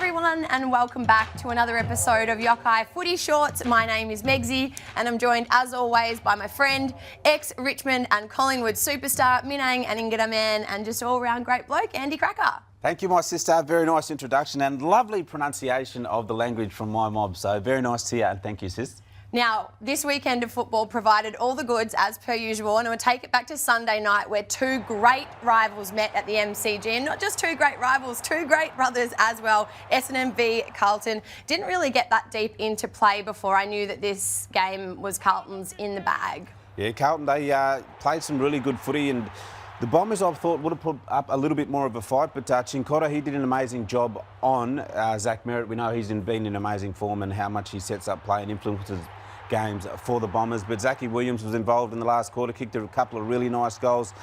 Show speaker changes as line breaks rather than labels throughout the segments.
everyone, and welcome back to another episode of Yokayi Footy Shorts. My name is Megsy, and I'm joined as always by my friend, ex-Richmond and Collingwood superstar, Minang and Ingida man, and just all-round great bloke, Andy Krakouer.
Thank you, my sister. Very nice introduction and lovely pronunciation of the language from my mob. So very nice to hear, and thank you, sis.
Now, this weekend of football provided all the goods as per usual, and we'll take it back to Sunday night where two great rivals met at the MCG, and not just two great rivals, two great brothers as well. Essendon v Carlton. Didn't really get that deep into play before I knew that this game was Carlton's in the bag. Yeah,
Carlton, they played some really good footy, and the Bombers, I thought, would have put up a little bit more of a fight, but Cincotta, he did an amazing job on Zach Merritt. We know he's been in amazing form and how much he sets up play and influences games for the Bombers, but Zachy Williams was involved in the last quarter, kicked a couple of really nice goals.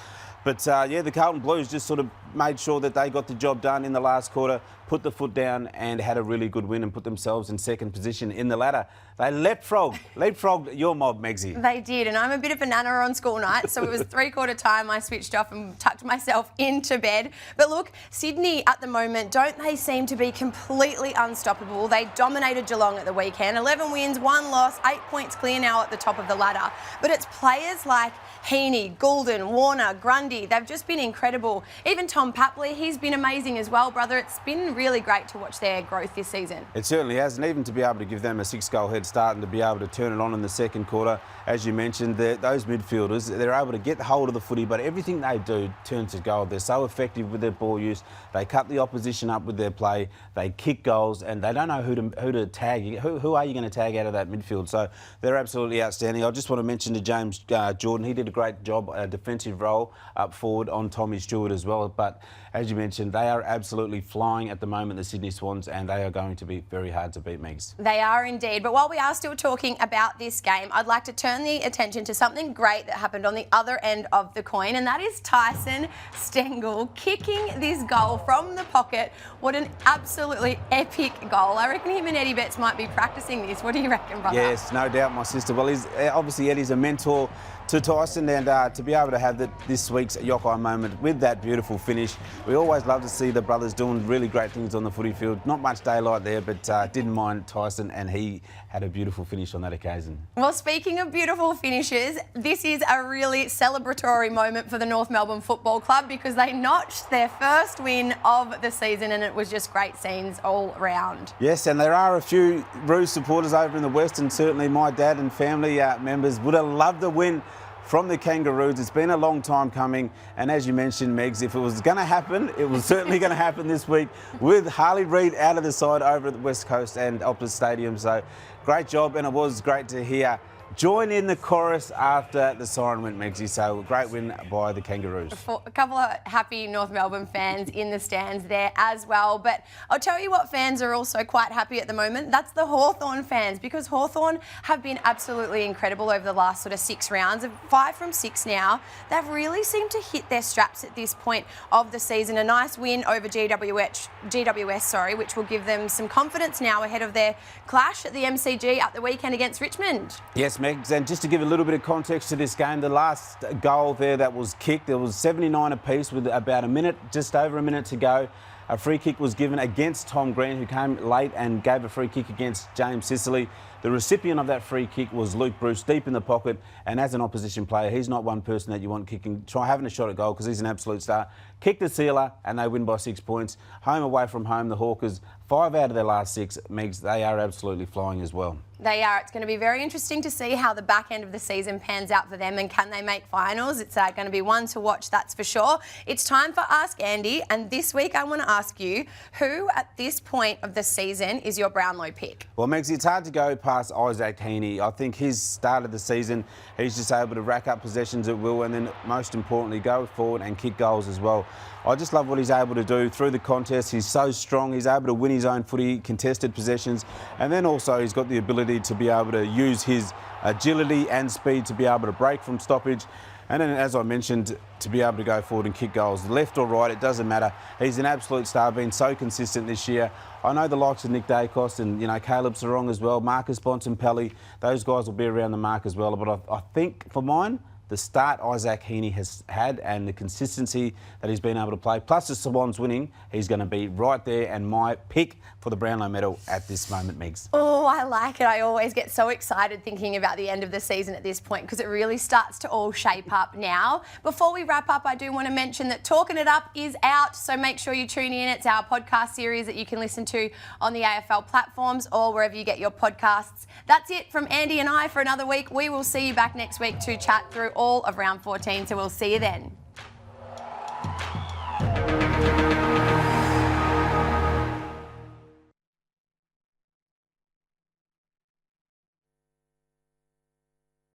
But yeah, the Carlton Blues just sort of made sure that they got the job done in the last quarter, put the foot down and had a really good win and put themselves in second position in the ladder. They leapfrogged your mob, Megsy.
They did, and I'm a bit of a nana on school night, so it was three-quarter time. I switched off and tucked myself into bed. But look, Sydney at the moment, don't they seem to be completely unstoppable? They dominated Geelong at the weekend. 11 wins, 1 loss, 8 points clear now at the top of the ladder. But it's players like Heaney, Goulden, Warner, Grundy, they've just been incredible. Even Tom Papley, he's been amazing as well, brother. It's been really great to watch their growth this season.
It certainly has, and even to be able to give them a 6-goal head start and to be able to turn it on in the second quarter, as you mentioned, those midfielders, they're able to get hold of the footy, but everything they do turns to gold. They're so effective with their ball use. They cut the opposition up with their play. They kick goals, and they don't know who to tag. Who are you going to tag out of that midfield? So they're absolutely outstanding. I just want to mention to James Jordan, he did a great job, a defensive role up forward on Tommy Stewart as well. But as you mentioned, they are absolutely flying at the moment, the Sydney Swans, and they are going to be very hard to beat, Megs.
They are indeed. But while we are still talking about this game, I'd like to turn the attention to something great that happened on the other end of the coin, and that is Tyson Stengel kicking this goal from the pocket. What an absolutely epic goal. I reckon him and Eddie Betts might be practicing this. What do you reckon, brother?
Yes, no doubt, my sister. Well, obviously Eddie's a mentor to Tyson, and to be able to have this week's Yokayi moment with that beautiful finish. We always love to see the brothers doing really great things on the footy field. Not much daylight there, but didn't mind Tyson, and he had a beautiful finish on that occasion.
Well, speaking of beautiful finishes, this is a really celebratory moment for the North Melbourne Football Club because they notched their first win of the season, and it was just great scenes all round.
Yes, and there are a few Roos supporters over in the West, and certainly my dad and family members would have loved the win from the Kangaroos. It's been a long time coming, and as you mentioned, Megs, if it was going to happen, it was certainly going to happen this week with Harley Reid out of the side over at the West Coast and Optus Stadium. So great job, and it was great to hear join in the chorus after the siren went, Megsy. So great win by the Kangaroos.
A couple of happy North Melbourne fans in the stands there as well. But I'll tell you what fans are also quite happy at the moment. That's the Hawthorn fans, because Hawthorn have been absolutely incredible over the last sort of 6 rounds. 5 from 6 now. They've really seemed to hit their straps at this point of the season. A nice win over GWS, which will give them some confidence now ahead of their clash at the MCG at the weekend against Richmond.
Yes, Megs, and just to give a little bit of context to this game, the last goal there that was kicked, there was 79 apiece with about a minute, just over a minute to go. A free kick was given against Tom Green, who came late and gave a free kick against James Sicily. The recipient of that free kick was Luke Bruce, deep in the pocket, and as an opposition player, he's not one person that you want having a shot at goal, because he's an absolute star. Kick the sealer, and they win by 6 points. Home away from home, the Hawkers, 5 out of their last 6. Megs, they are absolutely flying as well.
They are. It's going to be very interesting to see how the back end of the season pans out for them, and can they make finals. It's going to be one to watch, that's for sure. It's time for Ask Andy, and this week I want to ask you, who at this point of the season is your Brownlow pick?
Well, Megs, it's hard to go past Isaac Heaney. I think his start of the season, he's just able to rack up possessions at will, and then most importantly go forward and kick goals as well. I just love what he's able to do through the contest. He's so strong. He's able to win his own footy, contested possessions, and then also he's got the ability to be able to use his agility and speed to be able to break from stoppage. And then, as I mentioned, to be able to go forward and kick goals, left or right, it doesn't matter. He's an absolute star, been so consistent this year. I know the likes of Nick Dacos and, Caleb Sarong as well, Marcus Bontempelli, those guys will be around the mark as well. But I think, for mine, the start Isaac Heaney has had and the consistency that he's been able to play, plus the Swans winning, he's going to be right there and my pick for the Brownlow medal at this moment, Megs.
Oh, I like it. I always get so excited thinking about the end of the season at this point because it really starts to all shape up now. Before we wrap up, I do want to mention that Talking It Up is out, so make sure you tune in. It's our podcast series that you can listen to on the AFL platforms or wherever you get your podcasts. That's it from Andy and I for another week. We will see you back next week to chat through all of round 14, so we'll see you then.